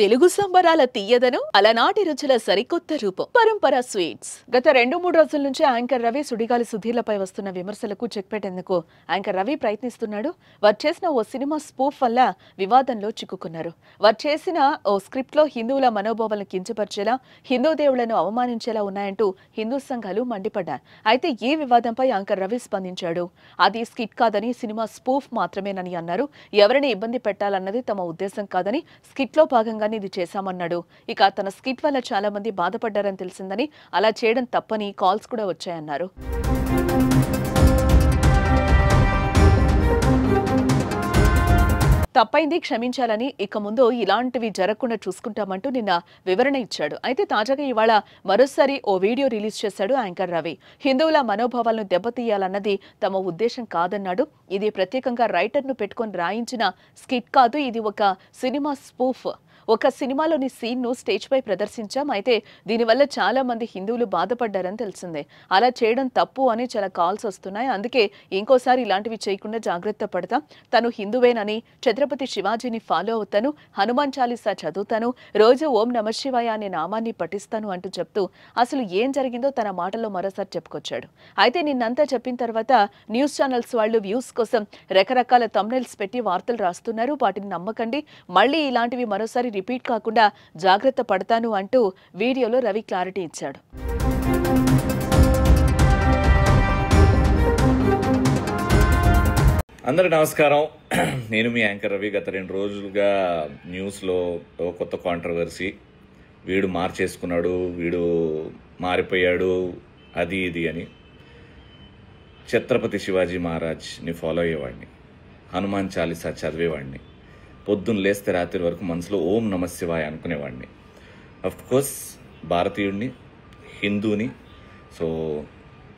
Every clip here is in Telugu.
తెలుగు సంబరాల తీయదను అలనాటి రుచుల సరికొత్త రూపం పరంపర స్వీట్స్. గత 2-3 రోజుల నుంచి యాంకర్ రవి సుడిగాలి సుధీర్లపై వస్తున్న విమర్శలకు చెక్ పెట్టేందుకు యాంకర్ రవి ప్రయత్నిస్తున్నాడు. వారు చేసిన ఓ సినిమా స్పూఫ్ వల్ల వివాదంలో చిక్కుకున్నారు. వారు చేసిన ఓ స్క్రిప్ట్ లో హిందువుల మనోభావాలను కించపరిచేలా, హిందూ దేవుళ్లను అవమానించేలా ఉన్నాయంటూ హిందూ సంఘాలు మండిపడ్డాయి. అయితే ఈ వివాదంపై యాంకర్ రవి స్పందించాడు. అది స్కిట్ కాదని, సినిమా స్పూఫ్ మాత్రమేనని అన్నారు. ఎవరిని ఇబ్బంది పెట్టాలన్నది తమ ఉద్దేశం కాదని, స్కిట్ లో భాగంగా ఇది చేశామన్నాడు. ఇక తన స్కిట్ వల్ల చాలా మంది బాధపడ్డారని తెలిసిందని, అలా చేయడం తప్పని కాల్స్ కూడా వచ్చాయన్నారు. తప్పైంది, క్షమించాలని, ఇక ముందు ఇలాంటివి జరగకుండా చూసుకుంటామంటూ నిన్న వివరణ ఇచ్చాడు. అయితే తాజాగా ఇవాళ మరోసారి ఓ వీడియో రిలీజ్ చేశాడు యాంకర్ రవి. హిందువుల మనోభావాలను దెబ్బతీయాలన్నది తమ ఉద్దేశం కాదన్నాడు. ఇది ప్రత్యేకంగా రైటర్ను పెట్టుకొని రాయించిన స్కిట్ కాదు, ఇది ఒక సినిమా స్పూఫ్. ఒక సినిమాలోని సీన్ ను స్టేజ్ పై ప్రదర్శించాం. అయితే దీనివల్ల చాలా మంది హిందువులు బాధపడ్డారని తెలిసిందే. అలా చేయడం తప్పు అని చాలా కాల్స్ వస్తున్నాయి. అందుకే ఇంకోసారి ఇలాంటివి చేయకుండా జాగ్రత్త పడతాం. తను హిందువేనని, ఛత్రపతి శివాజీని ఫాలో అవుతాను, హనుమాన్ చాలీసా చదువుతాను, రోజు ఓం నమ శివాయ అనే నామాన్ని పఠిస్తాను అంటూ చెప్తూ అసలు ఏం జరిగిందో తన మాటల్లో మరోసారి చెప్పుకొచ్చాడు. అయితే నిన్నంతా చెప్పిన తర్వాత న్యూస్ ఛానల్స్ వాళ్ళు వ్యూస్ కోసం రకరకాల థంబ్నెయిల్స్ పెట్టి వార్తలు రాస్తున్నారు. వాటిని నమ్మకండి, మళ్ళీ ఇలాంటివి మరోసారి రిపీట్ కాకుండా జాగ్రత్త పడతాను అంటూ వీడియోలో రవి క్లారిటీ ఇచ్చాడు. అందరికి నమస్కారం. నేను మీ యాంకర్ రవి. గత 2 రోజులుగా న్యూస్లో కొత్త కాంట్రవర్సీ, వీడు మార్చేసుకున్నాడు, వీడు మారిపోయాడు, అది ఇది అని. ఛత్రపతి శివాజీ మహారాజ్ని ఫాలో అయ్యేవాడిని, హనుమాన్ చాలీసా చదివేవాడిని, పొద్దున్న లేస్తే రాత్రి వరకు మనసులో ఓం నమ శివాయ అనుకునేవాడిని. కోర్స్ భారతీయుడిని, హిందూని. సో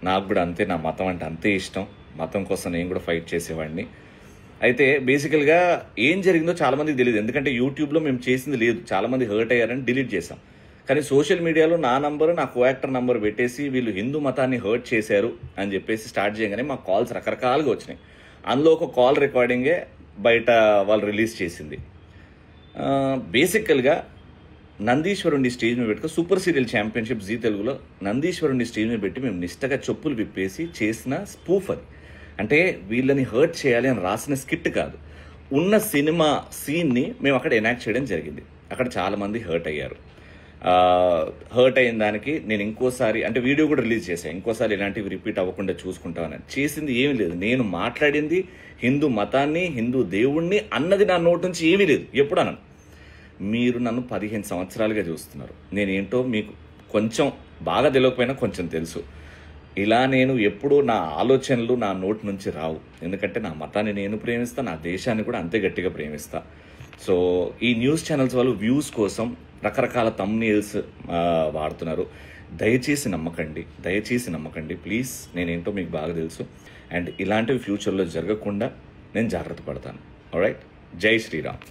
నాకు కూడా అంతే, నా మతం అంటే అంతే ఇష్టం. మతం కోసం నేను కూడా ఫైట్ చేసేవాడిని. అయితే బేసికల్గా ఏం జరిగిందో చాలామందికి తెలియదు, ఎందుకంటే యూట్యూబ్లో మేము చేసింది లేదు. చాలామంది హర్ట్ అయ్యారని డిలీట్ చేశాం. కానీ సోషల్ మీడియాలో నా నంబరు, నా కోయాక్టర్ నంబర్ పెట్టేసి వీళ్ళు హిందూ మతాన్ని హర్ట్ చేశారు అని చెప్పేసి స్టార్ట్ చేయగానే మా కాల్స్ రకరకాలుగా వచ్చినాయి. అందులో ఒక కాల్ రికార్డింగే బయట వాళ్ళు రిలీజ్ చేసింది. బేసికల్గా నందీశ్వరుని స్టేజ్ మీద పెట్టుకో, సూపర్ సీరియల్ ఛాంపియన్షిప్ జీ తెలుగులో నందీశ్వరుని స్టేజ్ మీద పెట్టి మేము నిష్టగా చెప్పులు విప్పేసి చేసిన స్పూఫ్ అది. అంటే వీళ్ళని హర్ట్ చేయాలి అని రాసిన స్కిట్ కాదు, ఉన్న సినిమా సీన్ని మేము అక్కడ ఎనాక్ట్ చేయడం జరిగింది. అక్కడ చాలామంది హర్ట్ అయ్యారు. హర్ట్ అయిన దానికి నేను ఇంకోసారి అంటే వీడియో కూడా రిలీజ్ చేశాను, ఇంకోసారి ఇలాంటివి రిపీట్ అవ్వకుండా చూసుకుంటామని. చేసింది ఏమీ లేదు, నేను మాట్లాడింది హిందూ మతాన్ని, హిందూ దేవుణ్ణి అన్నది నా నోటి నుంచి ఏమీ లేదు. ఎప్పుడు అన్నాను, మీరు నన్ను 15 సంవత్సరాలుగా చూస్తున్నారు, నేనేంటో మీకు కొంచెం బాగా తెలియకపోయినా కొంచెం తెలుసు. ఇలా నేను ఎప్పుడూ నా ఆలోచనలు నా నోటి నుంచి రావు, ఎందుకంటే నా మతాన్ని నేను ప్రేమిస్తా, నా దేశాన్ని కూడా అంతే గట్టిగా ప్రేమిస్తా. సో ఈ న్యూస్ ఛానల్స్ వాళ్ళు వ్యూస్ కోసం రకరకాల థంబ్నెయిల్స్ వాడుతున్నారు. దయచేసి నమ్మకండి ప్లీజ్. నేనేంటో మీకు బాగా తెలుసు. అండ్ ఇలాంటివి ఫ్యూచర్లో జరగకుండా నేను జాగ్రత్త పడతాను. ఆల్రైట్, జై శ్రీరామ్.